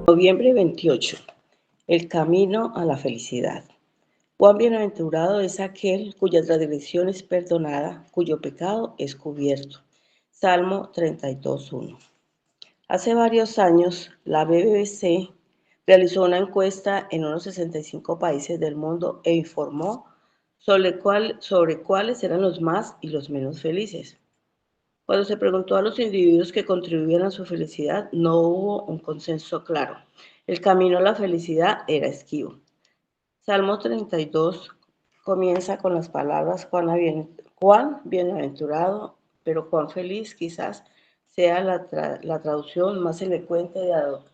Noviembre 28. El camino a la felicidad. Cuán bienaventurado es aquel cuya transgresión es perdonada, cuyo pecado es cubierto. Salmo 32:1. Hace varios años, la BBC realizó una encuesta en unos 65 países del mundo e informó sobre cuáles eran los más y los menos felices. Cuando se preguntó a los individuos que contribuían a su felicidad, no hubo un consenso claro. El camino a la felicidad era esquivo. Salmo 32 comienza con las palabras cuán bienaventurado, pero cuán feliz quizás sea la traducción más elocuente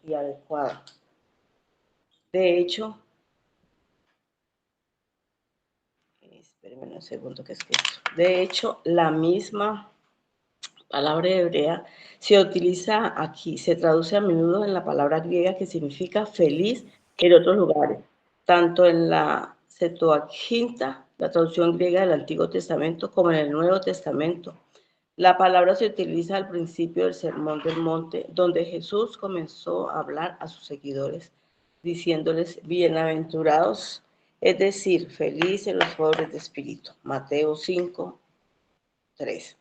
y adecuada. De hecho, espérenme un segundo que es que de hecho, la misma palabra hebrea se utiliza aquí, se traduce a menudo en la palabra griega que significa feliz en otros lugares, tanto en la Septuaginta, la traducción griega del Antiguo Testamento, como en el Nuevo Testamento. La palabra se utiliza al principio del Sermón del Monte, donde Jesús comenzó a hablar a sus seguidores, diciéndoles bienaventurados, es decir, felices los pobres de espíritu. Mateo 5:3.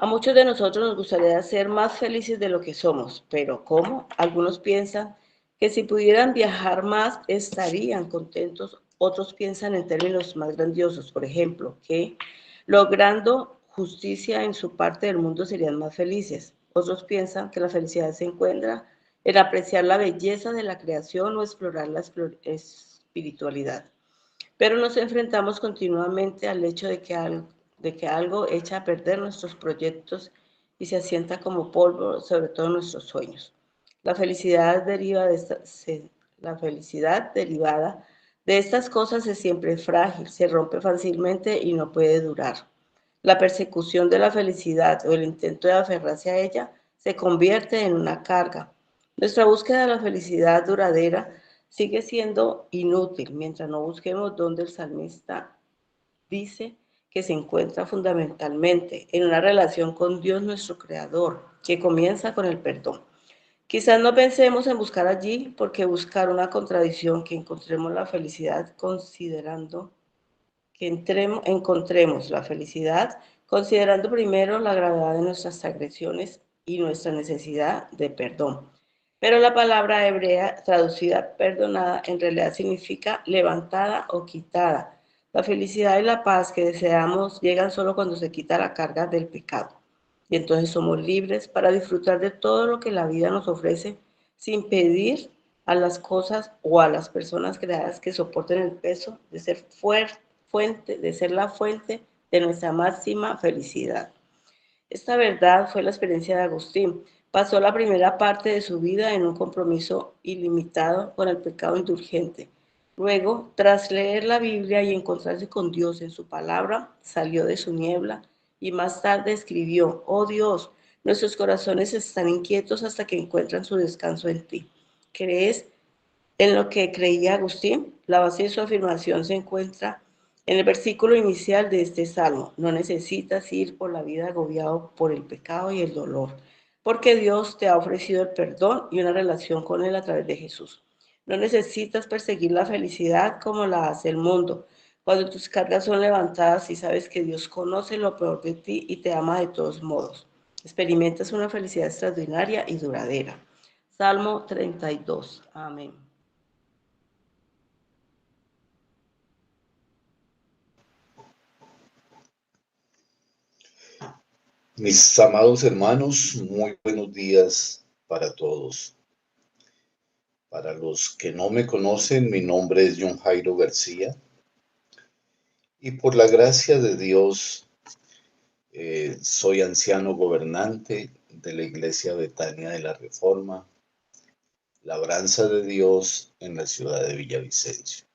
A muchos de nosotros nos gustaría ser más felices de lo que somos, pero ¿cómo? Algunos piensan que si pudieran viajar más estarían contentos, otros piensan en términos más grandiosos, por ejemplo, que logrando justicia en su parte del mundo serían más felices. Otros piensan que la felicidad se encuentra en apreciar la belleza de la creación o explorar la espiritualidad. Pero nos enfrentamos continuamente al hecho de que algo echa a perder nuestros proyectos y se asienta como polvo sobre todos nuestros sueños. La felicidad derivada de estas cosas es siempre frágil, se rompe fácilmente y no puede durar. La persecución de la felicidad o el intento de aferrarse a ella se convierte en una carga. Nuestra búsqueda de la felicidad duradera sigue siendo inútil mientras no busquemos donde el salmista dice que se encuentra fundamentalmente en una relación con Dios nuestro Creador, que comienza con el perdón. Quizás no pensemos en buscar allí, porque buscar una contradicción que encontremos la felicidad encontremos la felicidad considerando primero la gravedad de nuestras agresiones y nuestra necesidad de perdón. Pero la palabra hebrea traducida perdonada en realidad significa levantada o quitada. La felicidad y la paz que deseamos llegan solo cuando se quita la carga del pecado. Y entonces somos libres para disfrutar de todo lo que la vida nos ofrece sin pedir a las cosas o a las personas creadas que soporten el peso de ser la fuente de nuestra máxima felicidad. Esta verdad fue la experiencia de Agustín. Pasó la primera parte de su vida en un compromiso ilimitado con el pecado indulgente. Luego, tras leer la Biblia y encontrarse con Dios en su palabra, salió de su niebla y más tarde escribió: oh Dios, nuestros corazones están inquietos hasta que encuentran su descanso en ti. ¿Crees en lo que creía Agustín? La base de su afirmación se encuentra en el versículo inicial de este salmo: no necesitas ir por la vida agobiado por el pecado y el dolor, porque Dios te ha ofrecido el perdón y una relación con Él a través de Jesús. No necesitas perseguir la felicidad como la hace el mundo. Cuando tus cargas son levantadas y sabes que Dios conoce lo peor de ti y te ama de todos modos, experimentas una felicidad extraordinaria y duradera. Salmo 32. Amén. Mis amados hermanos, muy buenos días para todos. Para los que no me conocen, mi nombre es John Jairo García y por la gracia de Dios soy anciano gobernante de la Iglesia Betania de la Reforma, Labranza de Dios en la ciudad de Villavicencio.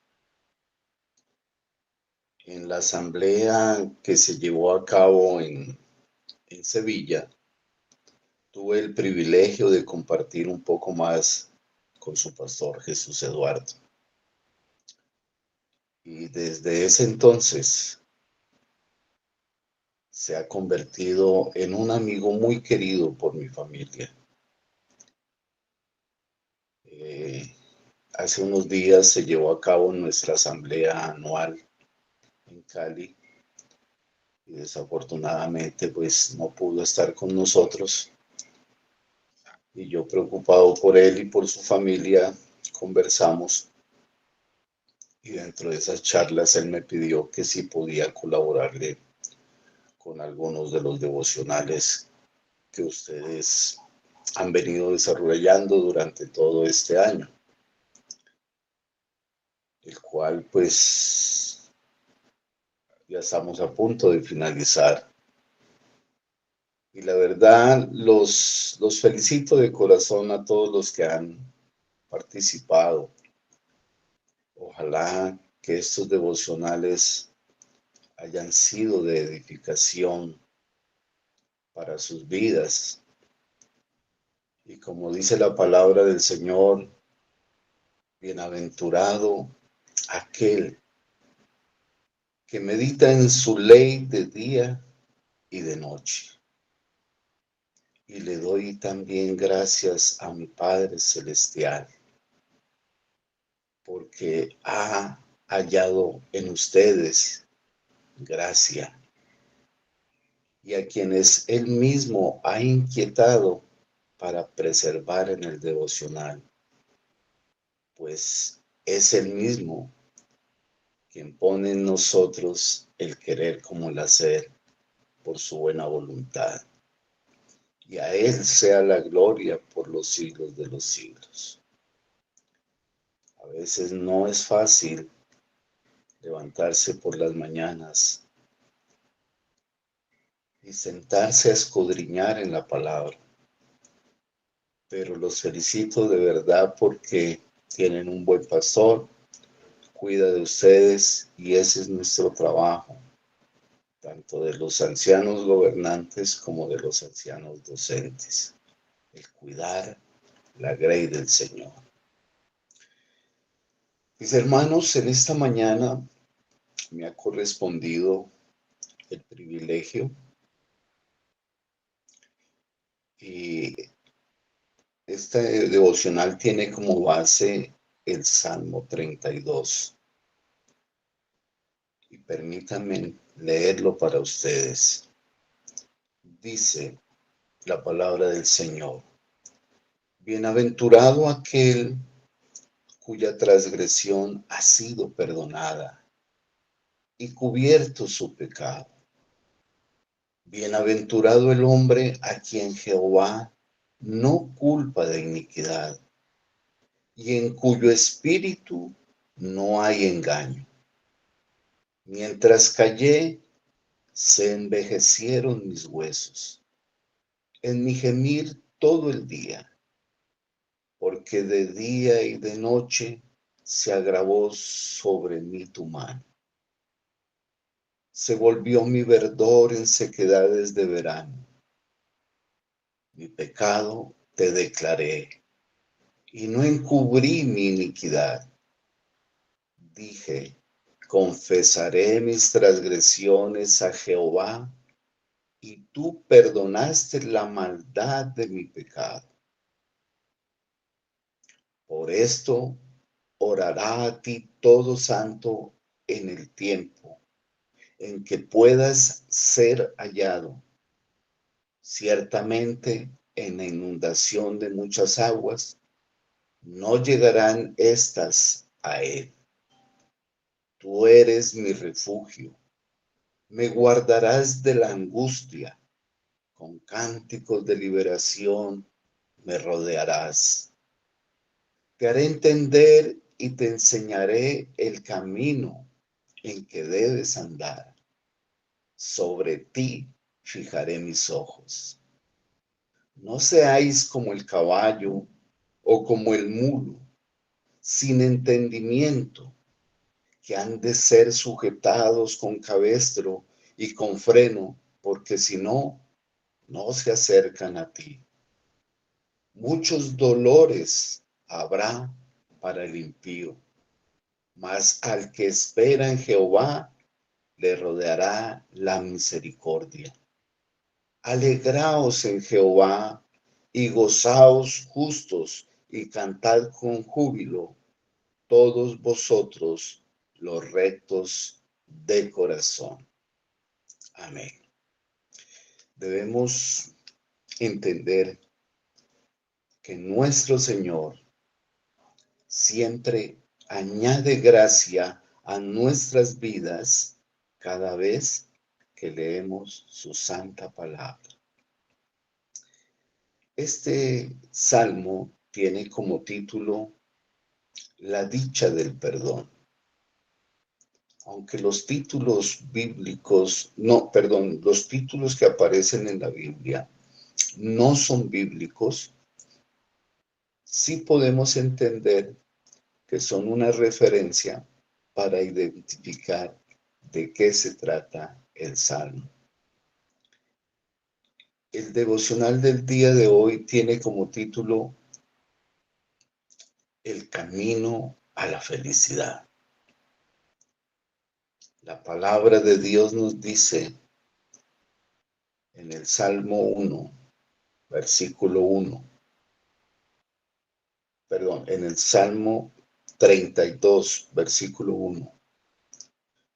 En la asamblea que se llevó a cabo en Sevilla, tuve el privilegio de compartir un poco más con su pastor Jesús Eduardo. Y desde ese entonces se ha convertido en un amigo muy querido por mi familia. Hace unos días se llevó a cabo nuestra asamblea anual en Cali y desafortunadamente pues no pudo estar con nosotros y yo preocupado por él y por su familia conversamos y dentro de esas charlas él me pidió que si podía colaborarle con algunos de los devocionales que ustedes han venido desarrollando durante todo este año, el cual pues ya estamos a punto de finalizar. Y la verdad, los felicito de corazón a todos los que han participado. Ojalá que estos devocionales hayan sido de edificación para sus vidas. Y como dice la palabra del Señor, bienaventurado aquel que medita en su ley de día y de noche. Y le doy también gracias a mi Padre Celestial, porque ha hallado en ustedes gracia y a quienes Él mismo ha inquietado para preservar en el devocional, pues es Él mismo quien pone en nosotros el querer como el hacer por su buena voluntad. Y a Él sea la gloria por los siglos de los siglos. A veces no es fácil levantarse por las mañanas y sentarse a escudriñar en la palabra, pero los felicito de verdad porque tienen un buen pastor, cuida de ustedes y ese es nuestro trabajo, tanto de los ancianos gobernantes como de los ancianos docentes, el cuidar la grey del Señor. Mis hermanos, en esta mañana me ha correspondido el privilegio y este devocional tiene como base el Salmo 32 y permítanme leerlo para ustedes. Dice la palabra del Señor: bienaventurado aquel cuya transgresión ha sido perdonada y cubierto su pecado. Bienaventurado el hombre a quien Jehová no culpa de iniquidad y en cuyo espíritu no hay engaño. Mientras callé, se envejecieron mis huesos en mi gemir todo el día, porque de día y de noche se agravó sobre mí tu mano. Se volvió mi verdor en sequedades de verano. Mi pecado te declaré y no encubrí mi iniquidad. Dije, confesaré mis transgresiones a Jehová, y tú perdonaste la maldad de mi pecado. Por esto orará a ti todo santo en el tiempo en que puedas ser hallado. Ciertamente en la inundación de muchas aguas no llegarán estas a él. Tú eres mi refugio, me guardarás de la angustia, con cánticos de liberación me rodearás. Te haré entender y te enseñaré el camino en que debes andar. Sobre ti fijaré mis ojos. No seáis como el caballo o como el mulo, sin entendimiento, que han de ser sujetados con cabestro y con freno, porque si no, no se acercan a ti. Muchos dolores habrá para el impío, mas al que espera en Jehová le rodeará la misericordia. Alegraos en Jehová y gozaos justos y cantad con júbilo todos vosotros los rectos de corazón. Amén. Debemos entender que nuestro Señor siempre añade gracia a nuestras vidas cada vez que leemos su santa palabra. Este salmo tiene como título La dicha del perdón. Aunque los títulos bíblicos, no, perdón, los títulos que aparecen en la Biblia no son bíblicos, sí podemos entender que son una referencia para identificar de qué se trata el salmo. El devocional del día de hoy tiene como título El camino a la felicidad. La palabra de Dios nos dice en el Salmo 1, versículo 1, perdón, en el Salmo 32, versículo 1.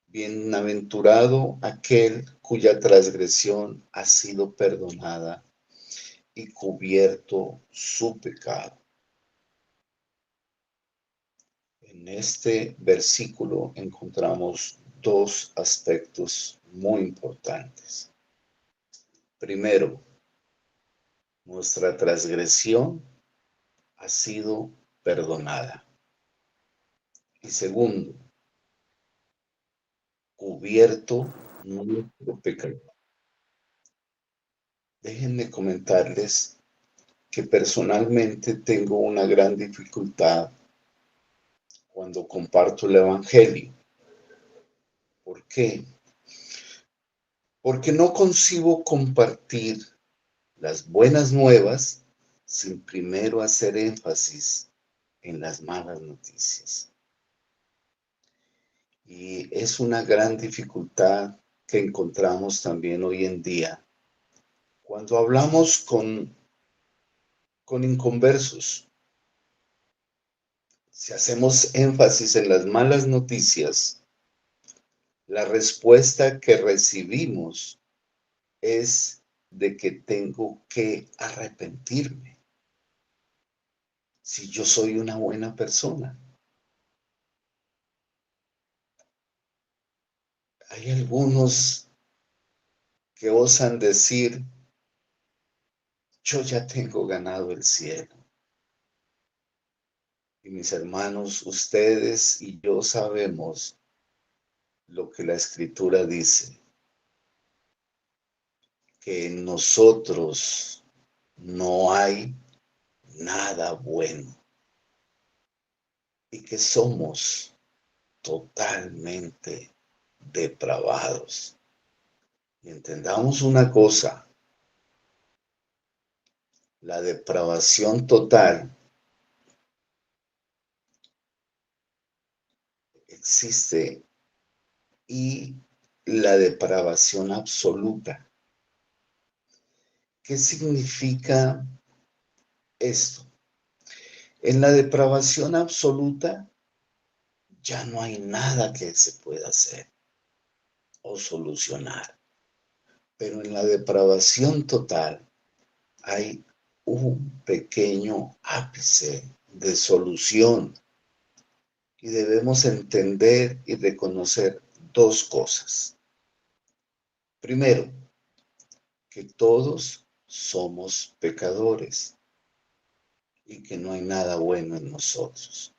Bienaventurado aquel cuya transgresión ha sido perdonada y cubierto su pecado. En este versículo encontramos dos aspectos muy importantes. Primero, nuestra transgresión ha sido perdonada. Y segundo, cubierto nuestro pecado. Déjenme comentarles que personalmente tengo una gran dificultad cuando comparto el Evangelio. ¿Por qué? Porque no concibo compartir las buenas nuevas sin primero hacer énfasis en las malas noticias. Y es una gran dificultad que encontramos también hoy en día cuando hablamos con inconversos. Si hacemos énfasis en las malas noticias, la respuesta que recibimos es de que tengo que arrepentirme si yo soy una buena persona. Hay algunos que osan decir, yo ya tengo ganado el cielo. Y mis hermanos, ustedes y yo sabemos lo que la Escritura dice, que en nosotros no hay nada bueno y que somos totalmente depravados. Y entendamos una cosa, la depravación total existe y la depravación absoluta. ¿Qué significa esto? En la depravación absoluta ya no hay nada que se pueda hacer o solucionar. Pero en la depravación total hay un pequeño ápice de solución y debemos entender y reconocer dos cosas. Primero, que todos somos pecadores y que no hay nada bueno en nosotros.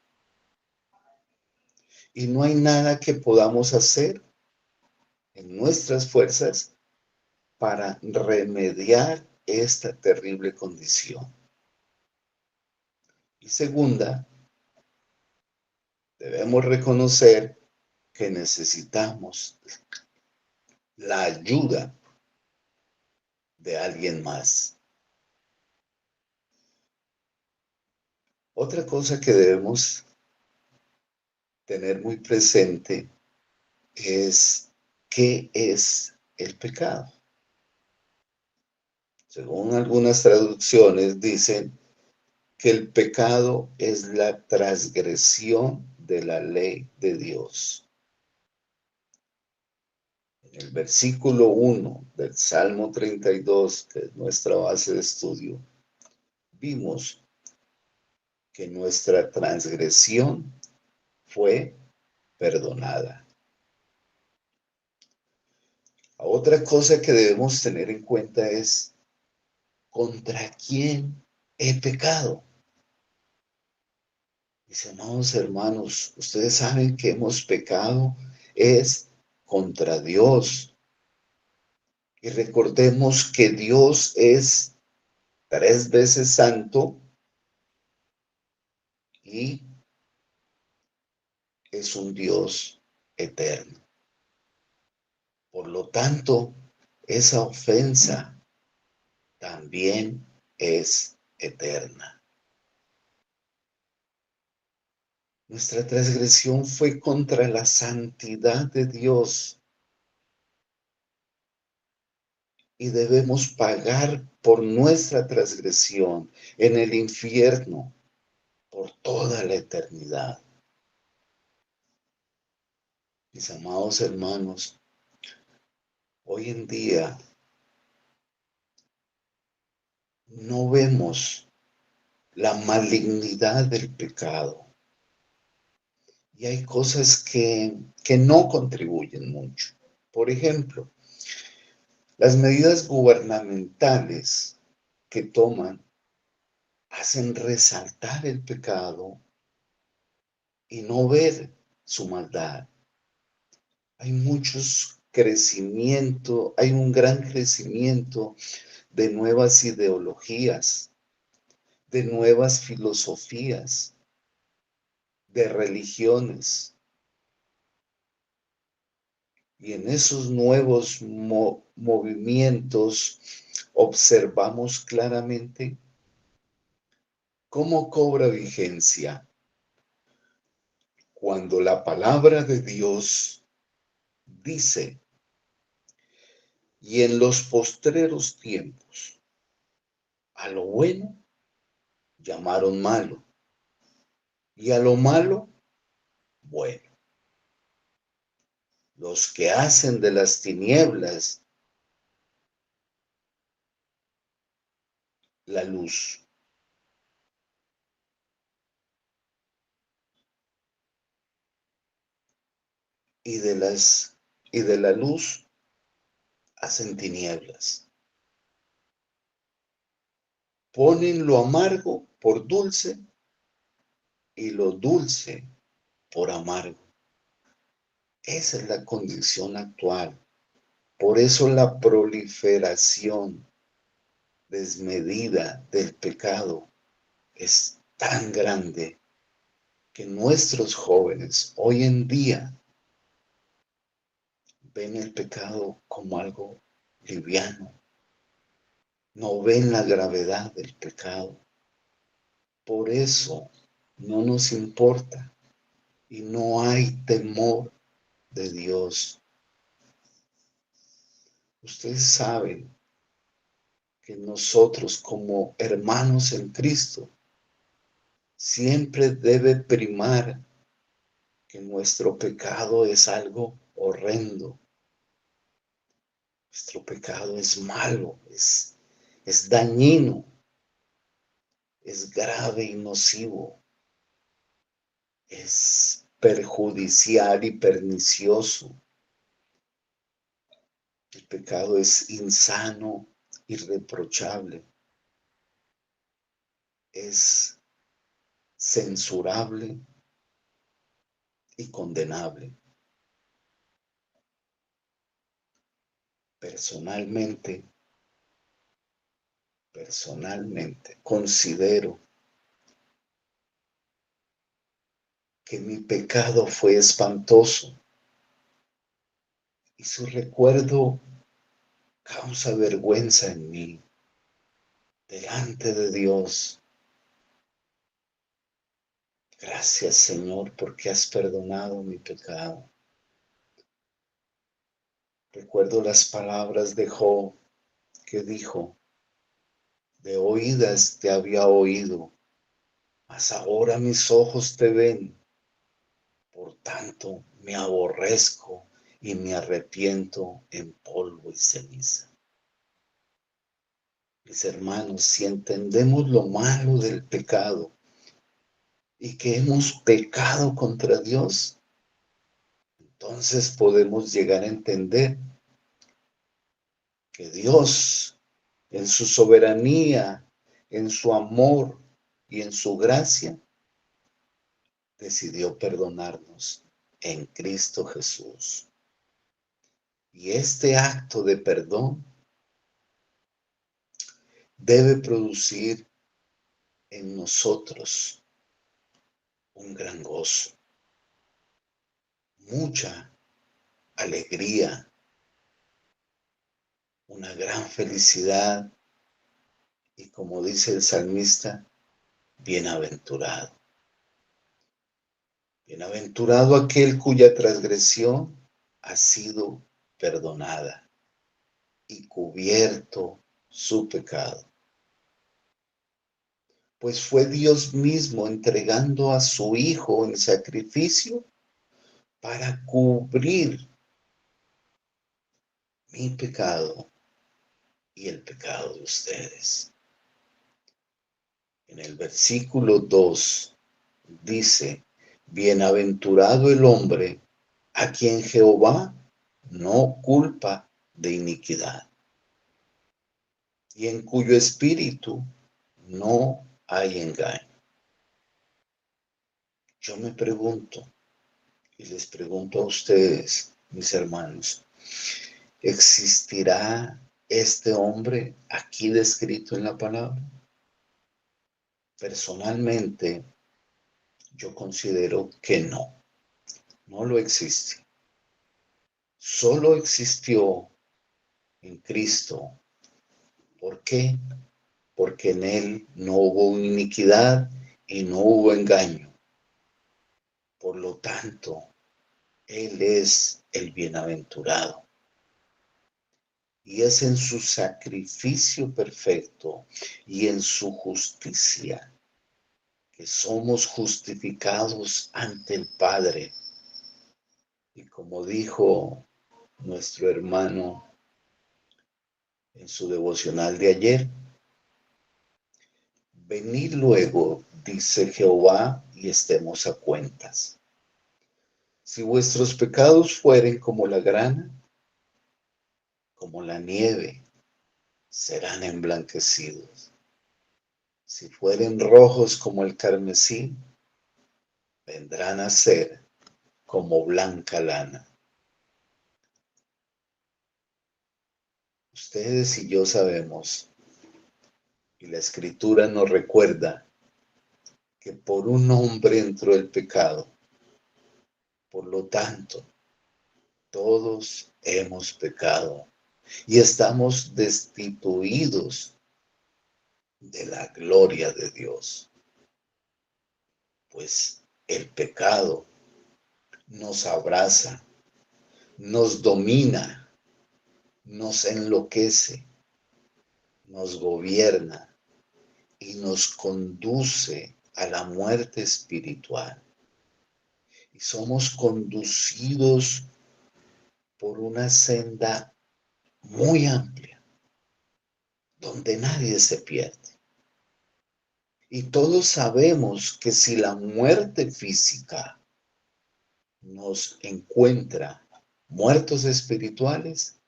Y no hay nada que podamos hacer en nuestras fuerzas para remediar esta terrible condición. Y segunda, debemos reconocer que necesitamos la ayuda de alguien más. Otra cosa que debemos tener muy presente es qué es el pecado. Según algunas traducciones dicen que el pecado es la transgresión de la ley de Dios. En el versículo 1 del Salmo 32, que es nuestra base de estudio, vimos que nuestra transgresión fue perdonada. Otra cosa que debemos tener en cuenta es contra quién he pecado. Mis amados hermanos, ustedes saben que hemos pecado es contra Dios. Y recordemos que Dios es 3 veces santo y es un Dios eterno. Por lo tanto, esa ofensa también es eterna. Nuestra transgresión fue contra la santidad de Dios y debemos pagar por nuestra transgresión en el infierno por toda la eternidad. Mis amados hermanos, hoy en día no vemos la malignidad del pecado y hay cosas que no contribuyen mucho. Por ejemplo, las medidas gubernamentales que toman hacen resaltar el pecado y no ver su maldad. Hay hay un gran crecimiento de nuevas ideologías, de nuevas filosofías, de religiones. Y en esos nuevos movimientos observamos claramente cómo cobra vigencia cuando la palabra de Dios dice, y en los postreros tiempos, a lo bueno llamaron malo, y a lo malo, bueno. Los que hacen de las tinieblas la luz. Y de la luz hacen tinieblas. Ponen lo amargo por dulce y lo dulce por amargo. Esa es la condición actual. Por eso la proliferación desmedida del pecado es tan grande que nuestros jóvenes hoy en día ven el pecado como algo liviano, no ven la gravedad del pecado. Por eso no nos importa y no hay temor de Dios. Ustedes saben que nosotros como hermanos en Cristo siempre debe primar que nuestro pecado es algo horrendo. Nuestro pecado es malo, es dañino, es grave y nocivo, es perjudicial y pernicioso. El pecado es insano, irreprochable. Es censurable y condenable. Personalmente, considero que mi pecado fue espantoso y su recuerdo causa vergüenza en mí, delante de Dios. Gracias, Señor, porque has perdonado mi pecado. Recuerdo las palabras de Job que dijo: de oídas te había oído, mas ahora mis ojos te ven. Por tanto, me aborrezco y me arrepiento en polvo y ceniza. Mis hermanos, si entendemos lo malo del pecado y que hemos pecado contra Dios, entonces podemos llegar a entender que Dios, en su soberanía, en su amor y en su gracia, decidió perdonarnos en Cristo Jesús. Y este acto de perdón debe producir en nosotros un gran gozo, mucha alegría, una gran felicidad y, como dice el salmista, bienaventurado. Bienaventurado aquel cuya transgresión ha sido perdonada y cubierto su pecado. Pues fue Dios mismo entregando a su Hijo en sacrificio para cubrir mi pecado y el pecado de ustedes. En el versículo 2 dice: bienaventurado el hombre a quien Jehová no culpa de iniquidad y en cuyo espíritu no hay engaño. Yo me pregunto, y les pregunto a ustedes, mis hermanos, ¿existirá este hombre aquí descrito en la palabra? Personalmente, yo considero que no lo existe. Solo existió en Cristo. ¿Por qué? Porque en Él no hubo iniquidad y no hubo engaño. Por lo tanto, Él es el bienaventurado. Y es en su sacrificio perfecto y en su justicia que somos justificados ante el Padre. Y como dijo nuestro hermano en su devocional de ayer: venid luego, dice Jehová, y estemos a cuentas. Si vuestros pecados fueren como la grana, como la nieve, serán emblanquecidos. Si fueren rojos como el carmesí, vendrán a ser como blanca lana. Ustedes y yo sabemos, y la Escritura nos recuerda, que por un hombre entró el pecado. Por lo tanto, todos hemos pecado y estamos destituidos de la gloria de Dios. Pues el pecado nos abraza, nos domina, nos enloquece, nos gobierna y nos conduce a la muerte espiritual. Y somos conducidos por una senda muy amplia, donde nadie se pierde. Y todos sabemos que si la muerte física nos encuentra muertos espirituales,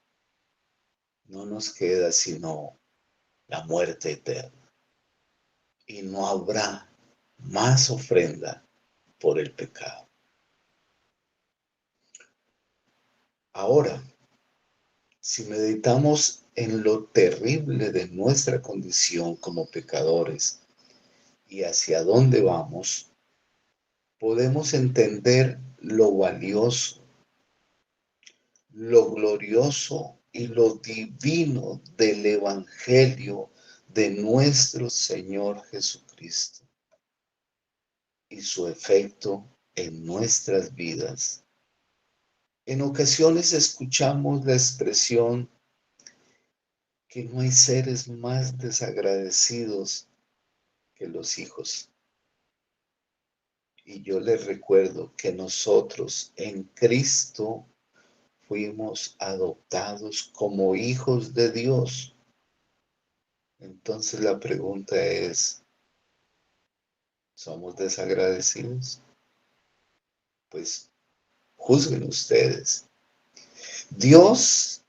no nos queda sino la muerte eterna. Y no habrá más ofrenda por el pecado. Ahora, si meditamos en lo terrible de nuestra condición como pecadores y hacia dónde vamos, podemos entender lo valioso, lo glorioso y lo divino del Evangelio de nuestro Señor Jesucristo y su efecto en nuestras vidas. En ocasiones escuchamos la expresión que no hay seres más desagradecidos que los hijos. Y yo les recuerdo que nosotros en Cristo fuimos adoptados como hijos de Dios. Entonces la pregunta es, ¿somos desagradecidos? Pues juzguen ustedes. Dios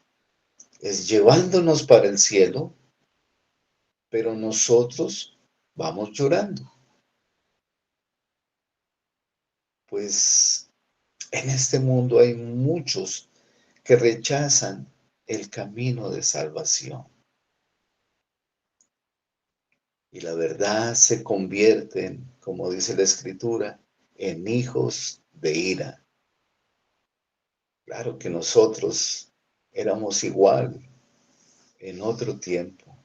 es llevándonos para el cielo, pero nosotros vamos llorando. Pues en este mundo hay muchos que rechazan el camino de salvación. Y la verdad se convierten, como dice la Escritura, en hijos de ira. Claro que nosotros éramos igual en otro tiempo,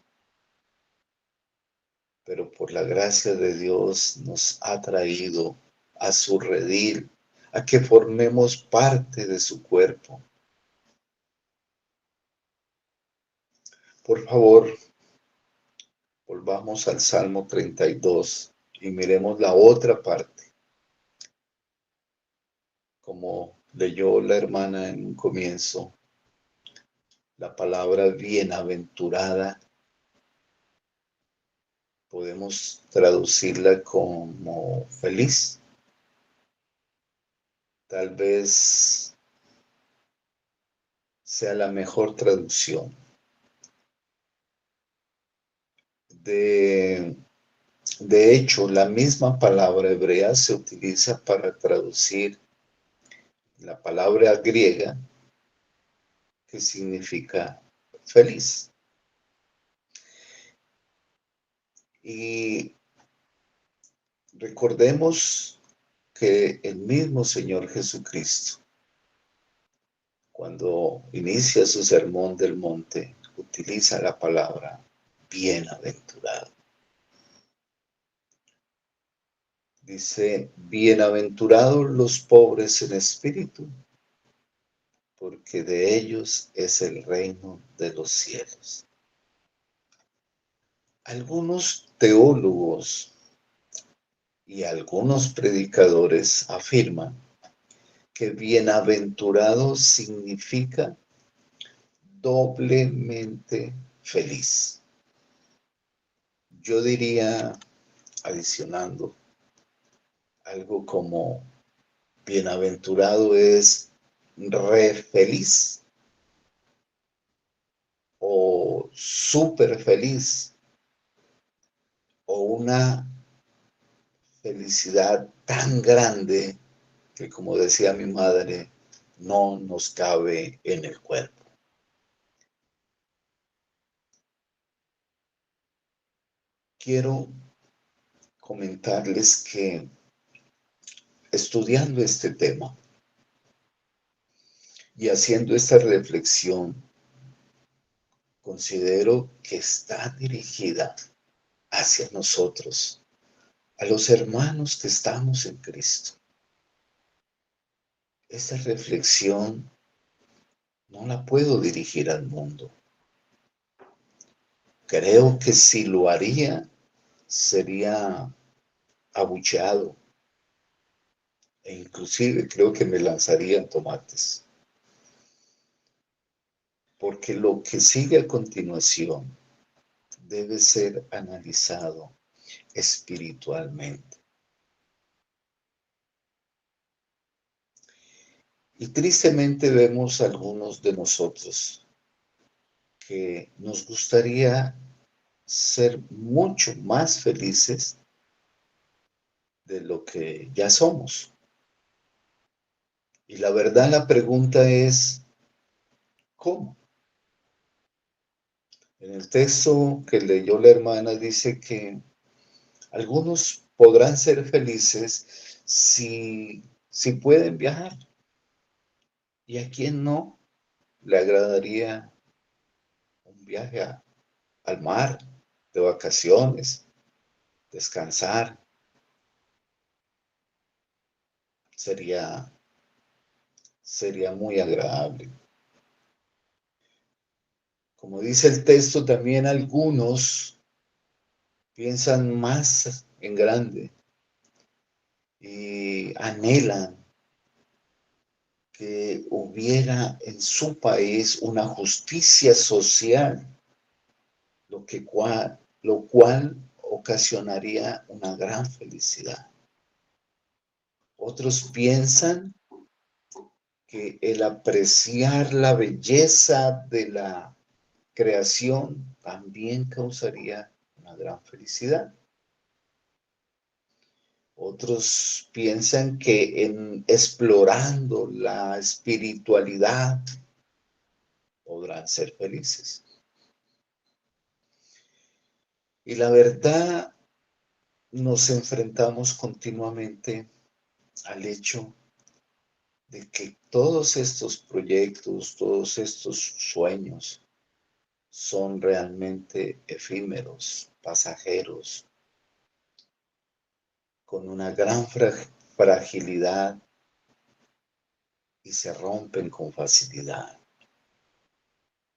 pero por la gracia de Dios nos ha traído a su redil, a que formemos parte de su cuerpo. Por favor, volvamos al Salmo 32 y miremos la otra parte. Como leyó la hermana en un comienzo, la palabra bienaventurada podemos traducirla como feliz. Tal vez sea la mejor traducción. De hecho, la misma palabra hebrea se utiliza para traducir la palabra griega que significa feliz. Y recordemos que el mismo Señor Jesucristo, cuando inicia su sermón del monte, utiliza la palabra bienaventurado. Dice, bienaventurados los pobres en espíritu, porque de ellos es el reino de los cielos. Algunos teólogos y algunos predicadores afirman que bienaventurado significa doblemente feliz. Yo diría, adicionando, algo como bienaventurado es re feliz o súper feliz o una felicidad tan grande que, como decía mi madre, no nos cabe en el cuerpo. Quiero comentarles que estudiando este tema y haciendo esta reflexión, considero que está dirigida hacia nosotros, a los hermanos que estamos en Cristo. Esta reflexión no la puedo dirigir al mundo. Creo que si lo haría, sería abucheado e inclusive creo que me lanzarían tomates. Porque lo que sigue a continuación debe ser analizado espiritualmente. Y tristemente vemos a algunos de nosotros que nos gustaría ser mucho más felices de lo que ya somos. Y la verdad, la pregunta es, ¿cómo? En el texto que leyó la hermana dice que algunos podrán ser felices si pueden viajar. ¿Y a quién no le agradaría un viaje al mar, de vacaciones, descansar? Sería muy agradable. Como dice el texto, también algunos piensan más en grande y anhelan que hubiera en su país una justicia social, lo cual ocasionaría una gran felicidad. Otros piensan que el apreciar la belleza de la creación también causaría una gran felicidad. Otros piensan que en explorando la espiritualidad podrán ser felices. Y la verdad, nos enfrentamos continuamente al hecho de que todos estos proyectos, todos estos sueños son realmente efímeros, pasajeros, con una gran fragilidad y se rompen con facilidad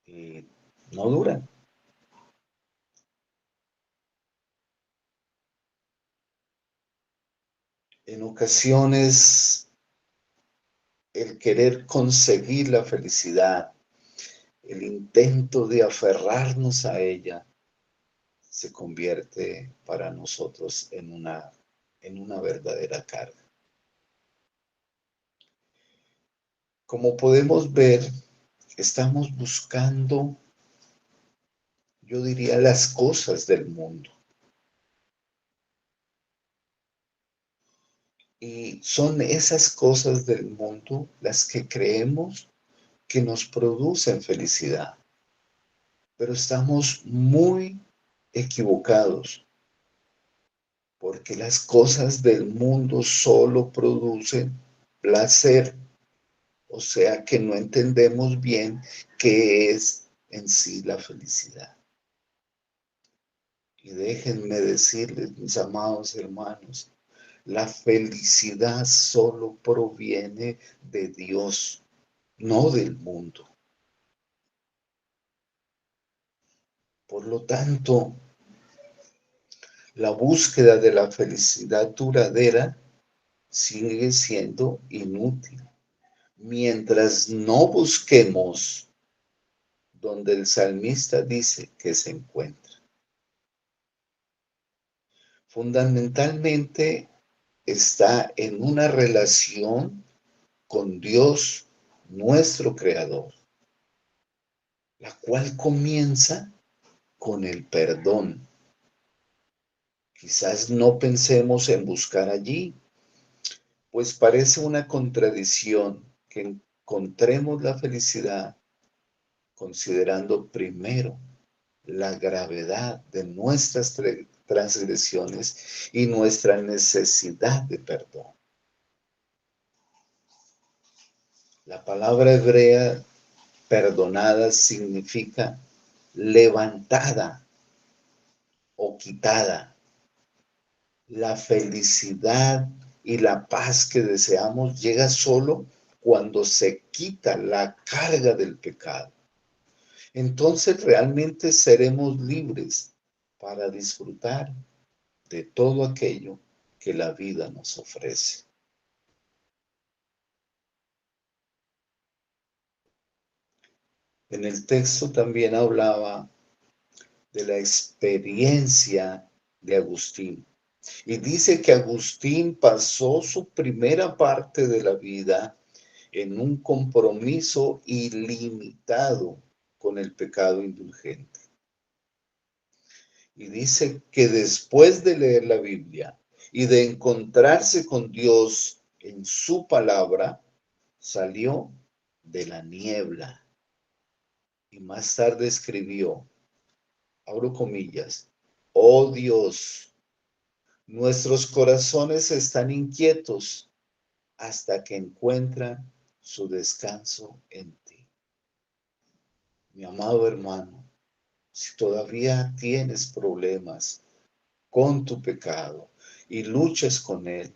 y no duran. En ocasiones, el querer conseguir la felicidad, el intento de aferrarnos a ella, se convierte para nosotros en una verdadera carga. Como podemos ver, estamos buscando, yo diría, las cosas del mundo. Y son esas cosas del mundo las que creemos que nos producen felicidad. Pero estamos muy equivocados, porque las cosas del mundo solo producen placer. O sea que no entendemos bien qué es en sí la felicidad. Y déjenme decirles, mis amados hermanos, la felicidad solo proviene de Dios, no del mundo. Por lo tanto, la búsqueda de la felicidad duradera sigue siendo inútil mientras no busquemos donde el salmista dice que se encuentra. Fundamentalmente está en una relación con Dios, nuestro Creador, la cual comienza con el perdón. Quizás no pensemos en buscar allí, pues parece una contradicción que encontremos la felicidad considerando primero la gravedad de nuestras transgresiones y nuestra necesidad de perdón. La palabra hebrea perdonada significa levantada o quitada. La felicidad y la paz que deseamos llega solo cuando se quita la carga del pecado. Entonces realmente seremos libres para disfrutar de todo aquello que la vida nos ofrece. En el texto también hablaba de la experiencia de Agustín. Y dice que Agustín pasó su primera parte de la vida en un compromiso ilimitado con el pecado indulgente. Y dice que después de leer la Biblia y de encontrarse con Dios en su palabra, salió de la niebla y más tarde escribió, abro comillas, oh Dios, nuestros corazones están inquietos hasta que encuentran su descanso en ti. Mi amado hermano, si todavía tienes problemas con tu pecado y luchas con él,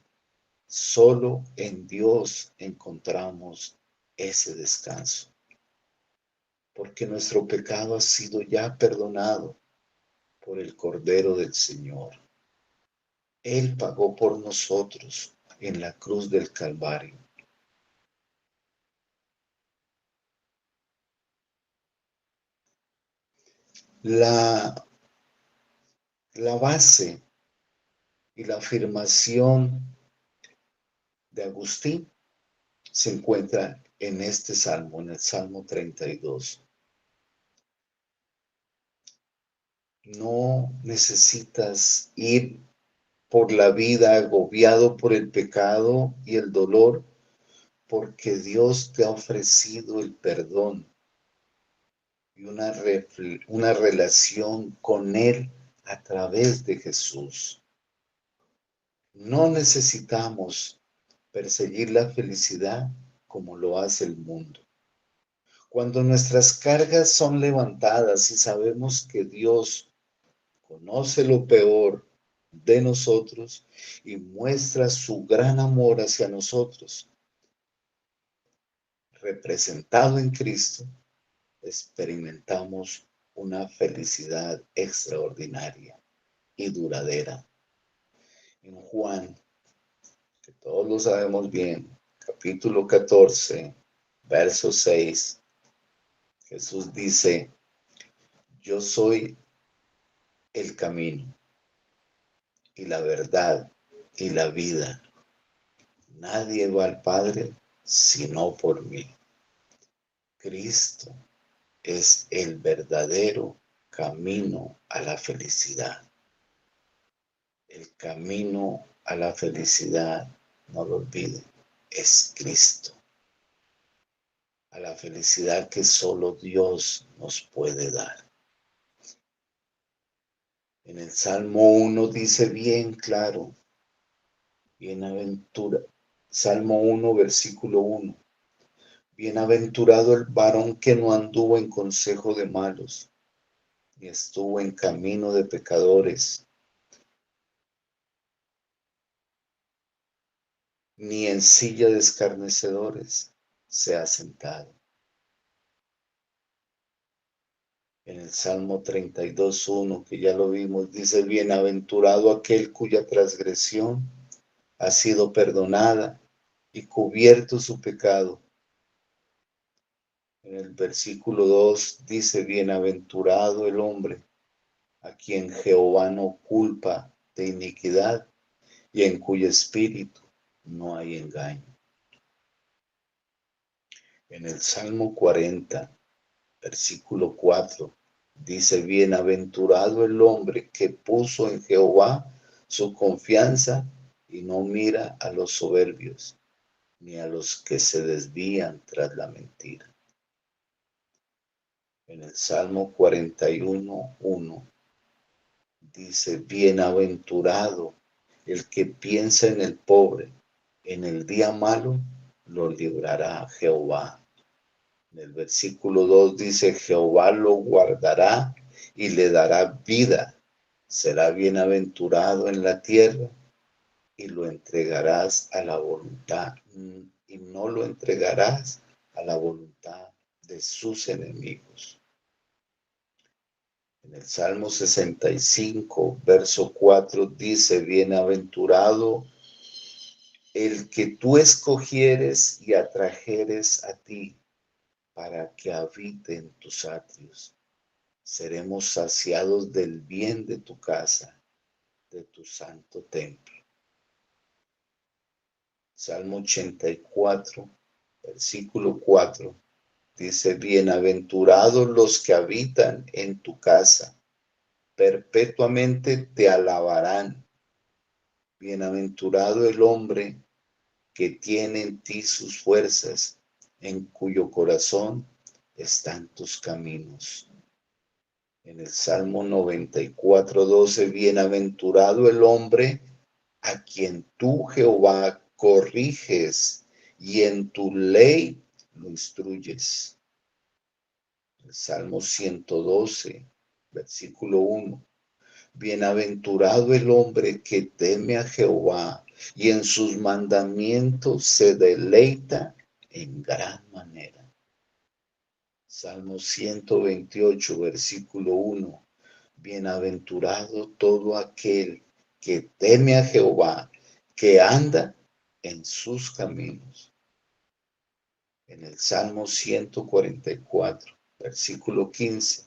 solo en Dios encontramos ese descanso, porque nuestro pecado ha sido ya perdonado por el Cordero del Señor. Él pagó por nosotros en la cruz del Calvario. La base y la afirmación de Agustín se encuentra en este salmo, en el Salmo 32. No necesitas ir por la vida agobiado por el pecado y el dolor, porque Dios te ha ofrecido el perdón y una relación con Él a través de Jesús. No necesitamos perseguir la felicidad como lo hace el mundo. Cuando nuestras cargas son levantadas y sabemos que Dios conoce lo peor de nosotros y muestra su gran amor hacia nosotros, representado en Cristo, experimentamos una felicidad extraordinaria y duradera. En Juan, que todos lo sabemos bien, capítulo 14, verso 6, Jesús dice, yo soy el camino y la verdad y la vida. Nadie va al Padre sino por mí. Cristo es el verdadero camino a la felicidad. El camino a la felicidad, no lo olviden, es Cristo. A la felicidad que solo Dios nos puede dar. En el Salmo 1 dice bien claro, Salmo 1, versículo 1. Bienaventurado el varón que no anduvo en consejo de malos, ni estuvo en camino de pecadores, ni en silla de escarnecedores se ha sentado. En el Salmo 32:1, que ya lo vimos, dice, bienaventurado aquel cuya transgresión ha sido perdonada y cubierto su pecado. En el versículo 2 dice, bienaventurado el hombre a quien Jehová no culpa de iniquidad y en cuyo espíritu no hay engaño. En el Salmo 40, versículo 4, dice, bienaventurado el hombre que puso en Jehová su confianza y no mira a los soberbios, ni a los que se desvían tras la mentira. En el Salmo 41:1 dice, bienaventurado el que piensa en el pobre, en el día malo lo librará Jehová. En el versículo 2 dice, Jehová lo guardará y le dará vida. Será bienaventurado en la tierra y lo entregarás a la voluntad, y no lo entregarás a la voluntad de sus enemigos. En el Salmo 65, verso 4 dice, bienaventurado el que tú escogieres y atrajeres a ti para que habite en tus atrios. Seremos saciados del bien de tu casa, de tu santo templo. Salmo 84, versículo 4, dice, bienaventurados los que habitan en tu casa, perpetuamente te alabarán. Bienaventurado el hombre que tiene en ti sus fuerzas, en cuyo corazón están tus caminos. En el Salmo 94:12, bienaventurado el hombre a quien tú, Jehová, corriges y en tu ley lo instruyes. El Salmo 112, versículo 1. Bienaventurado el hombre que teme a Jehová y en sus mandamientos se deleita en gran manera. Salmo 128, versículo 1. Bienaventurado todo aquel que teme a Jehová, que anda en sus caminos. En el Salmo 144, versículo 15,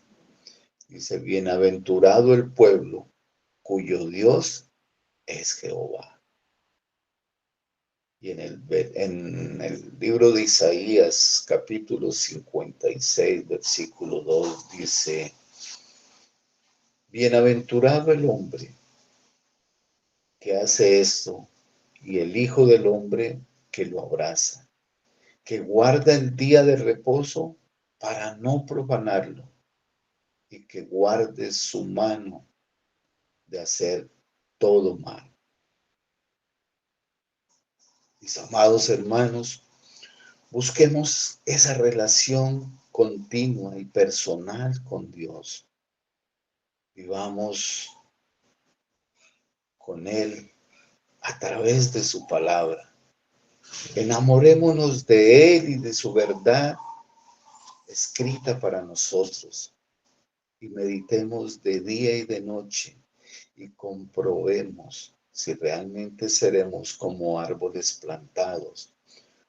dice, bienaventurado el pueblo cuyo Dios es Jehová. Y en el libro de Isaías, capítulo 56, versículo 2, dice, bienaventurado el hombre que hace esto, y el Hijo del Hombre que lo abraza, que guarda el día de reposo para no profanarlo, y que guarde su mano de hacer todo mal. Mis amados hermanos, busquemos esa relación continua y personal con Dios. Vivamos con Él a través de su palabra. Enamorémonos de Él y de su verdad escrita para nosotros. Y meditemos de día y de noche y comprobemos si realmente seremos como árboles plantados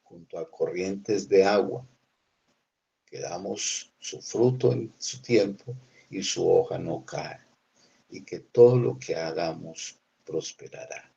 junto a corrientes de agua, que damos su fruto en su tiempo y su hoja no cae, y que todo lo que hagamos prosperará.